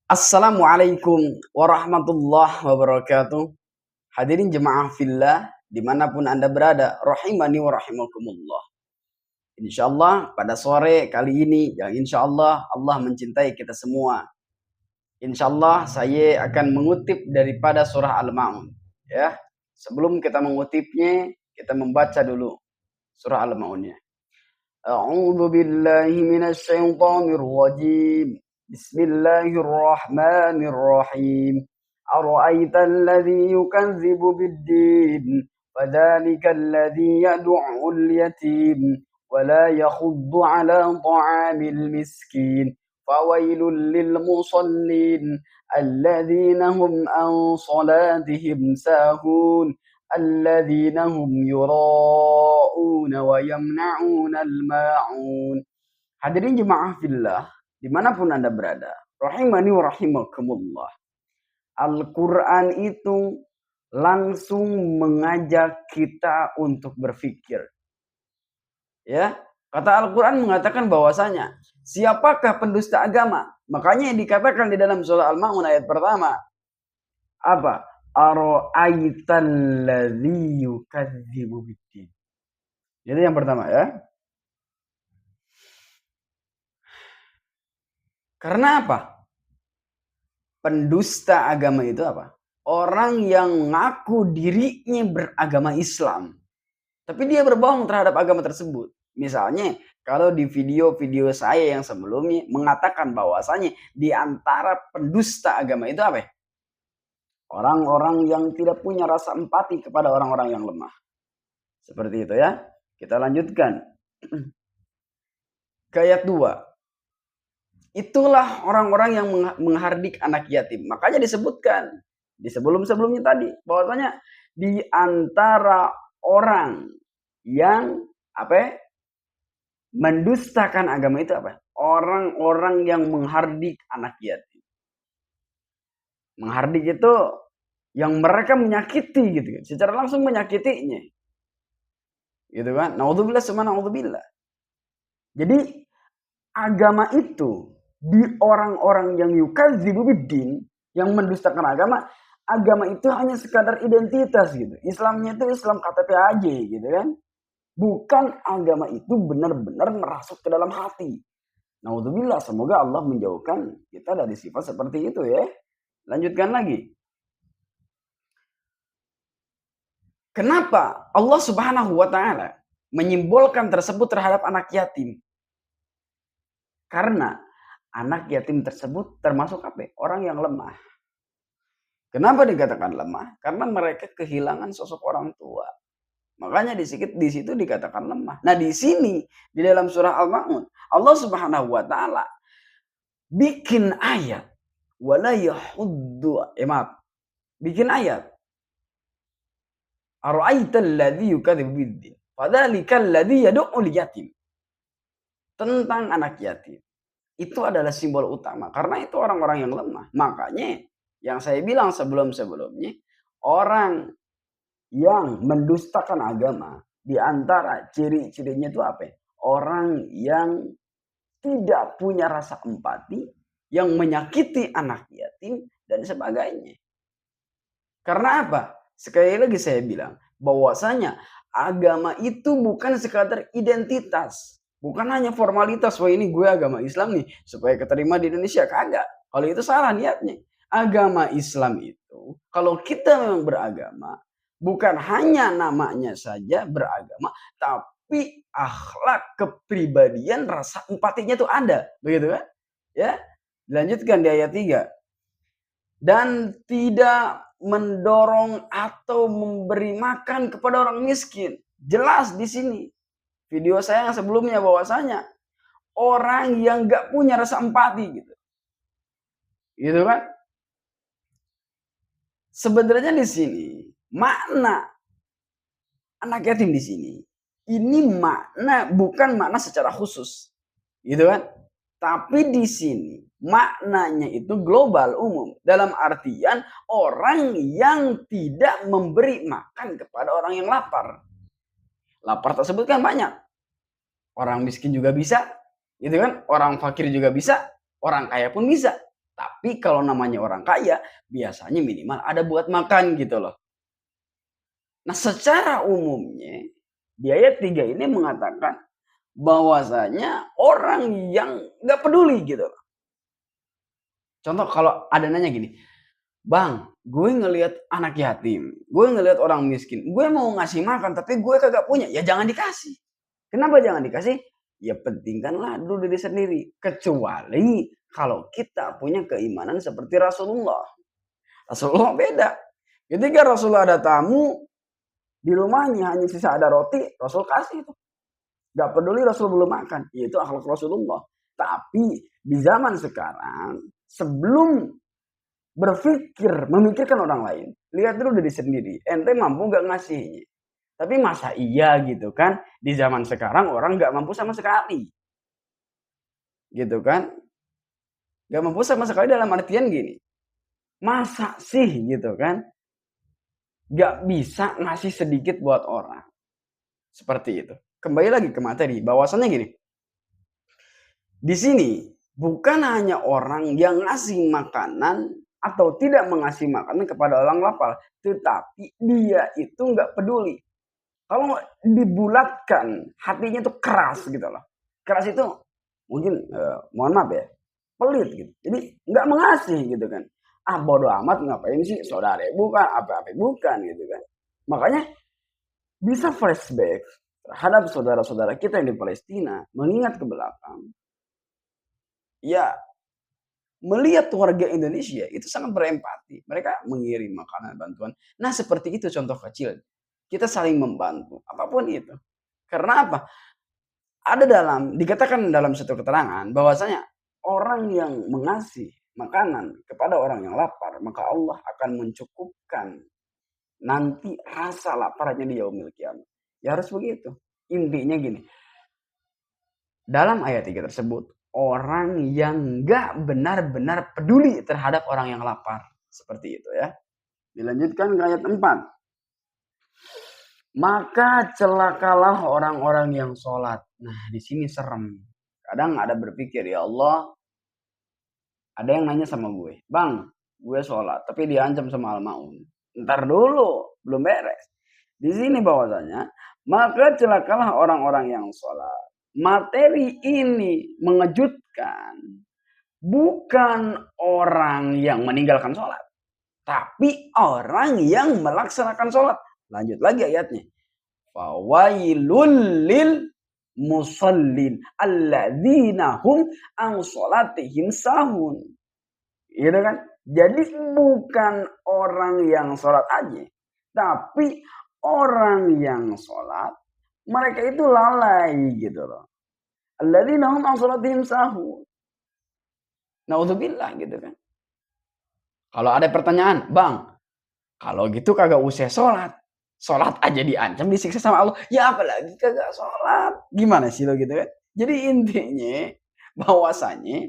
Assalamualaikum warahmatullahi wabarakatuh. Hadirin jemaah fillah dimanapun Anda berada, rahimani wa rahimakumullah. Insyaallah pada sore kali ini yang insyaallah Allah mencintai kita semua. Insyaallah saya akan mengutip daripada surah Al-Maun. Ya, sebelum kita mengutipnya, kita membaca dulu surah Al-Maunnya. A'udzu billahi minasy syaithanir rajim. Bismillahirrahmanirrahim. Ara'aita alladhi yukazzibu bid-din, fadzalika alladhi yad'ul yatim wa la yakhuddu 'ala ta'amil miskin. Fawailul lil musallin alladhina hum an salatihim sahun. الذين هم يراءون ويمنعون الماعون. Hadirin jemaah fillah dimanapun Anda berada, rahimani wa rahimakumullah. Al-Quran itu langsung mengajak kita untuk berpikir. Ya, kata Al-Quran mengatakan bahwasanya siapakah pendusta agama? Makanya yang dikatakan di dalam surah Al-Maun ayat pertama apa? Ara'aital ladzi yukadzibu biddin. Jadi yang pertama ya. Karena apa? Pendusta agama itu apa? Orang yang ngaku dirinya beragama Islam, tapi dia berbohong terhadap agama tersebut. Misalnya, kalau di video-video saya yang sebelumnya mengatakan bahwasanya di antara pendusta agama itu apa? Orang-orang yang tidak punya rasa empati kepada orang-orang yang lemah. Seperti itu ya. Kita lanjutkan. Ke ayat 2. Itulah orang-orang yang menghardik anak yatim. Makanya disebutkan di sebelum-sebelumnya tadi bahwasanya di antara orang yang mendustakan agama itu apa? Orang-orang yang menghardik anak yatim. Menghardik itu yang mereka menyakiti gitu kan, secara langsung menyakitinya. Gitu kan? Naudzubillah summa naudzubillah. Jadi agama itu di orang-orang yang yukadzibu biddin, yang mendustakan agama itu hanya sekadar identitas gitu. Islamnya itu Islam KTP aja gitu kan. Bukan agama itu benar-benar merasuk ke dalam hati. Naudzubillah, semoga Allah menjauhkan kita dari sifat seperti itu ya. Lanjutkan lagi. Kenapa Allah Subhanahu wa taala menyimbolkan tersebut terhadap anak yatim? Karena anak yatim tersebut termasuk apa? Orang yang lemah. Kenapa dikatakan lemah? Karena mereka kehilangan sosok orang tua. Makanya di situ dikatakan lemah. Nah, di sini di dalam surah Al-Maun, Allah Subhanahu wa taala bikin ayat wala yahuddu bikin ayat. Ara'aital ladzi yukadzibu biddin, fadzalikal ladzi yad'ul yatim. Tentang anak yatim. Itu adalah simbol utama karena itu orang-orang yang lemah. Makanya yang saya bilang sebelum-sebelumnya, orang yang mendustakan agama di antara ciri-cirinya itu apa? Orang yang tidak punya rasa empati, yang menyakiti anak yatim dan sebagainya. Karena apa? Sekali lagi saya bilang bahwasanya agama itu bukan sekadar identitas. Bukan hanya formalitas, wah ini gue agama Islam nih supaya keterima di Indonesia. Kagak. Kalau itu salah niatnya. Agama Islam itu, kalau kita memang beragama, bukan hanya namanya saja beragama, tapi akhlak, kepribadian, rasa empatinya itu ada. Begitu kan? Ya. Dilanjutkan di ayat 3. Dan tidak mendorong atau memberi makan kepada orang miskin. Jelas di sini. Video saya yang sebelumnya bahwasanya orang yang gak punya rasa empati gitu. Gitu kan? Sebenarnya di sini makna anak yatim di sini ini makna bukan makna secara khusus. Gitu kan? Tapi di sini maknanya itu global umum. Dalam artian orang yang tidak memberi makan kepada orang yang lapar. Lapar tersebut kan banyak. Orang miskin juga bisa. Gitu kan? Orang fakir juga bisa. Orang kaya pun bisa. Tapi kalau namanya orang kaya, biasanya minimal ada buat makan gitu loh. Nah, secara umumnya di ayat 3 ini mengatakan bahwasanya orang yang nggak peduli gitu loh. Contoh kalau ada nanya gini, "Bang, gue ngelihat anak yatim, gue ngelihat orang miskin, gue mau ngasih makan tapi gue kagak punya." Ya jangan dikasih. Kenapa jangan dikasih? Ya pentingkanlah dulu diri sendiri. Kecuali kalau kita punya keimanan seperti Rasulullah. Rasulullah beda. Ketika Rasulullah ada tamu, di rumahnya hanya sisa ada roti, Rasul kasih itu. Gak peduli Rasul belum makan. Itu akhlak Rasulullah. Tapi di zaman sekarang, sebelum berpikir, memikirkan orang lain, lihat dulu diri sendiri. Ente mampu gak ngasihnya? Tapi masa iya gitu kan, di zaman sekarang orang gak mampu sama sekali. Gitu kan. Gak mampu sama sekali dalam artian gini. Masa sih gitu kan, gak bisa ngasih sedikit buat orang. Seperti itu. Kembali lagi ke materi, bahwasannya gini. Di sini bukan hanya orang yang ngasih makanan atau tidak mengasih makanan kepada orang lapar, tetapi dia itu nggak peduli. Kalau dibulatkan, hatinya tuh keras gitu loh. Keras itu mungkin mohon maaf ya, pelit gitu. Jadi nggak mengasih gitu kan. Ah bodo amat ngapain sih saudara bukan apa-apa bukan gitu kan. Makanya bisa flashback terhadap saudara-saudara kita yang di Palestina, mengingat ke belakang. Ya, melihat warga Indonesia itu sangat berempati. Mereka mengirim makanan bantuan. Nah, seperti itu contoh kecil. Kita saling membantu, apapun itu. Karena apa? Dikatakan dalam satu keterangan bahwasanya orang yang mengasih makanan kepada orang yang lapar, maka Allah akan mencukupkan nanti rasa laparnya di yaumil qiyamah. Ya harus begitu. Intinya gini. Dalam ayat 3 tersebut, orang yang nggak benar-benar peduli terhadap orang yang lapar. Seperti itu ya. Dilanjutkan ke ayat 4. Maka celakalah orang-orang yang sholat. Nah, di sini serem. Kadang ada berpikir, ya Allah, ada yang nanya sama gue, Bang, gue sholat, tapi diancam sama Al-Maun. Ntar dulu, belum beres. Di sini bahwasanya, maka celakalah orang-orang yang sholat. Materi ini mengejutkan. Bukan orang yang meninggalkan sholat. Tapi orang yang melaksanakan sholat. Lanjut lagi ayatnya. Fawailul lil musallin alladzina hum an sholatihim sahun. Gitu kan? Jadi bukan orang yang sholat aja. Tapi orang yang sholat, mereka itu lalai gitu loh. Alladzina hum an sholatihim sahun. Naudzubillah gitu kan. Kalau ada pertanyaan, Bang, kalau gitu kagak usah sholat. Sholat aja diancam disiksa sama Allah. Ya apalagi kagak sholat. Gimana sih lo gitu kan. Jadi intinya bahwasanya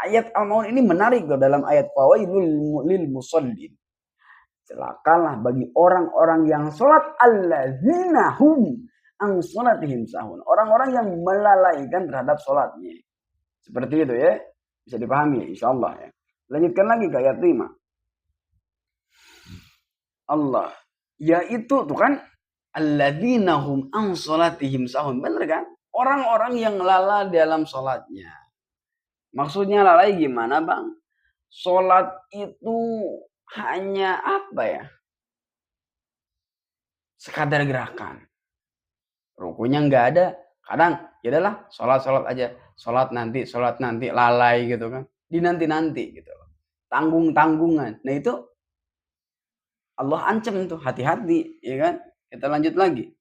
ayat Al-Maun ini menarik loh dalam ayat fawailul lil musallin. Celakalah bagi orang-orang yang sholat alladzina hum an sholatihim sahun. Orang-orang yang melalaikan terhadap sholatnya. Seperti itu ya. Bisa dipahami insyaallah ya. Lanjutkan lagi ke ayat 5. Allah. Yaitu tuh kan. Alladzina hum an sholatihim sahun. Bener kan? Orang-orang yang lalai dalam sholatnya. Maksudnya lalai gimana bang? Sholat itu hanya apa ya? Sekadar gerakan. Rukunya nggak ada. Kadang ya adalah sholat aja. Sholat nanti, lalai gitu kan. Dinanti-nanti gitu. Tanggung-tanggungan. Nah itu Allah ancam tuh, hati-hati, ya kan? Kita lanjut lagi.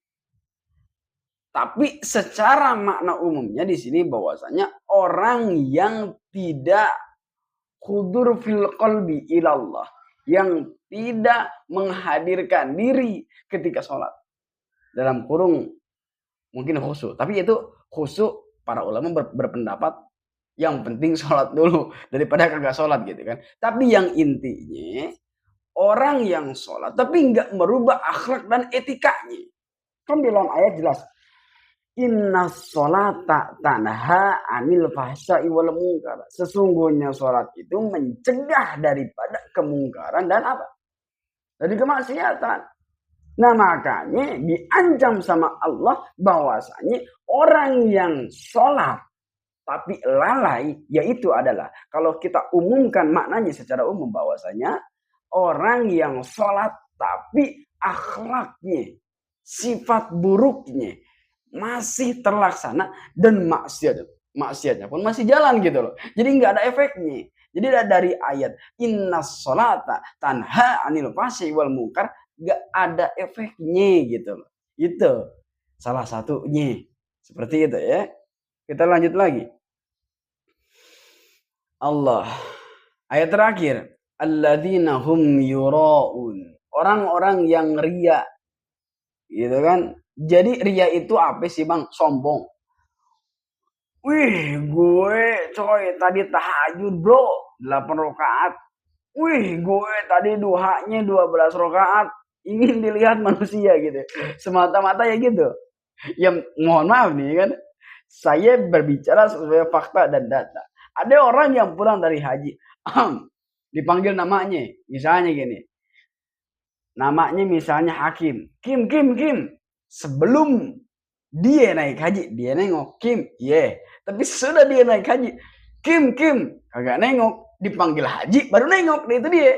Tapi secara makna umumnya di sini bahwasanya orang yang tidak khudur fil qalbi ilallah, yang tidak menghadirkan diri ketika sholat. Dalam kurung mungkin khusyuk, tapi itu khusyuk para ulama berpendapat yang penting sholat dulu daripada kagak sholat gitu kan. Tapi yang intinya orang yang sholat tapi nggak merubah akhlak dan etikanya. Kan dalam ayat jelas. Innas sholata tanha 'anil fahsya'i wal munkar. Sesungguhnya salat itu mencegah daripada kemungkaran dan apa? Dari kemaksiatan. Nah, makanya diancam sama Allah bahwasanya orang yang sholat tapi lalai, yaitu adalah kalau kita umumkan maknanya secara umum bahwasanya orang yang sholat tapi akhlaknya, sifat buruknya masih terlaksana dan maksiatnya pun masih jalan gitu loh. Jadi nggak ada efeknya. Jadi dari ayat innas sholata tanha anil fahsya'i wal munkar nggak ada efeknya gitu loh. Itu salah satunya. Seperti itu ya. Kita lanjut lagi. Allah. Ayat terakhir. Alladzina hum yura'un. Orang-orang yang ria. Gitu kan. Jadi ria itu apa sih bang? Sombong. Wih gue coy tadi tahajud bro. 8 rakaat. Wih gue tadi duhanya 12 rakaat. Ingin dilihat manusia gitu. Semata-mata ya gitu. Ya mohon maaf nih kan. Saya berbicara sesuai fakta dan data. Ada orang yang pulang dari haji. Dipanggil namanya. Misalnya gini. Namanya misalnya Hakim. Kim. Sebelum dia naik haji. Dia nengok. Kim. Yeah. Tapi sudah dia naik haji. Kim. Kagak nengok. Dipanggil haji baru nengok. Itu dia.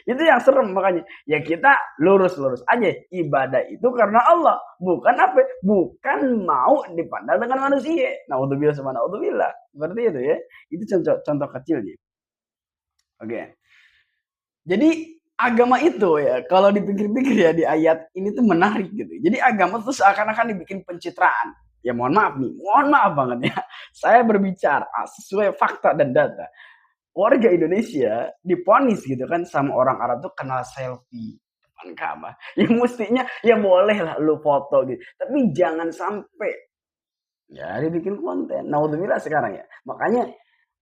Itu yang serem makanya. Ya kita lurus aja. Ibadah itu karena Allah. Bukan apa? Bukan mau dipandang dengan manusia. Naudzubillah sama naudzubillah. Seperti itu ya. Itu contoh kecilnya. Oke. Jadi agama itu ya kalau dipikir-pikir ya di ayat ini tuh menarik gitu. Jadi agama tuh seakan-akan dibikin pencitraan. Ya mohon maaf nih. Mohon maaf banget ya. Saya berbicara sesuai fakta dan data. Warga Indonesia diponis gitu kan sama orang Arab tuh kenal selfie depan Ka'bah. Ya mestinya ya boleh lah lu foto gitu. Tapi jangan sampai ya dibikin konten. Naudzubillah sekarang ya. Makanya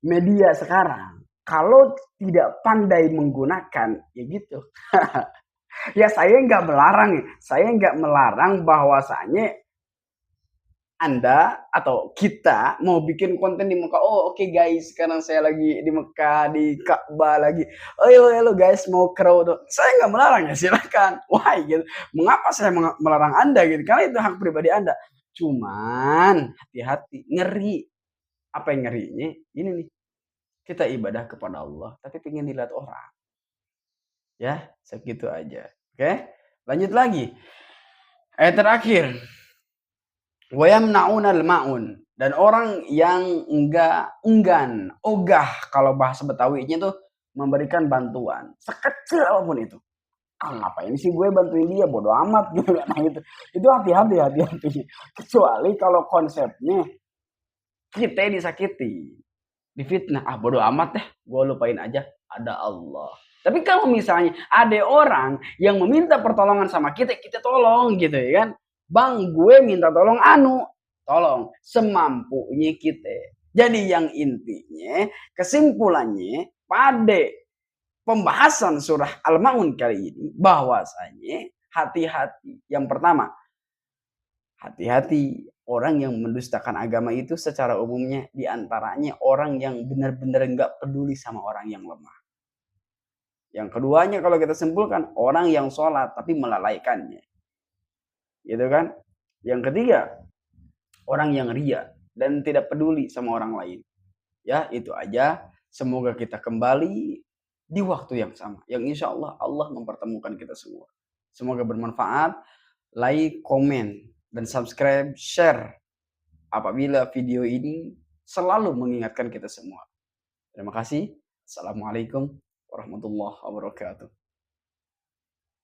media sekarang kalau tidak pandai menggunakan ya gitu. Ya saya nggak melarang bahwasanya Anda atau kita mau bikin konten di Mekah. Oh oke guys, sekarang saya lagi di Mekah, di Ka'bah lagi. Oh halo guys, mau crowd. Saya nggak melarang ya, silakan. Why gitu? Mengapa saya melarang Anda gitu? Karena itu hak pribadi Anda. Cuman hati-hati, ngeri. Apa yang ngerinya? Ini nih, kita ibadah kepada Allah, tapi pengen dilihat orang. Ya, segitu aja. Oke, lanjut lagi. Ayat terakhir. Wayamna'unal ma'un, dan orang yang enggan, ogah kalau bahasa Betawinya tuh memberikan bantuan sekecil apapun itu. Ngapain sih gue bantuin dia, bodo amat gitu kan. Nah, itu hati-hati. Kecuali kalau konsepnya kita disakiti, difitnah, bodo amat deh, gue lupain aja ada Allah. Tapi kalau misalnya ada orang yang meminta pertolongan sama kita tolong gitu ya kan. Bang, gue minta tolong tolong semampunya kita. Jadi yang intinya, kesimpulannya pada pembahasan surah Al-Ma'un kali ini, bahwasanya hati-hati. Yang pertama, hati-hati orang yang mendustakan agama itu secara umumnya diantaranya orang yang benar-benar nggak peduli sama orang yang lemah. Yang keduanya kalau kita simpulkan, orang yang sholat tapi melalaikannya. Gitu kan? Yang ketiga, orang yang ria dan tidak peduli sama orang lain. Ya, itu aja. Semoga kita kembali di waktu yang sama. Yang insya Allah Allah mempertemukan kita semua. Semoga bermanfaat. Like, komen, dan subscribe, share apabila video ini selalu mengingatkan kita semua. Terima kasih. Assalamualaikum warahmatullahi wabarakatuh.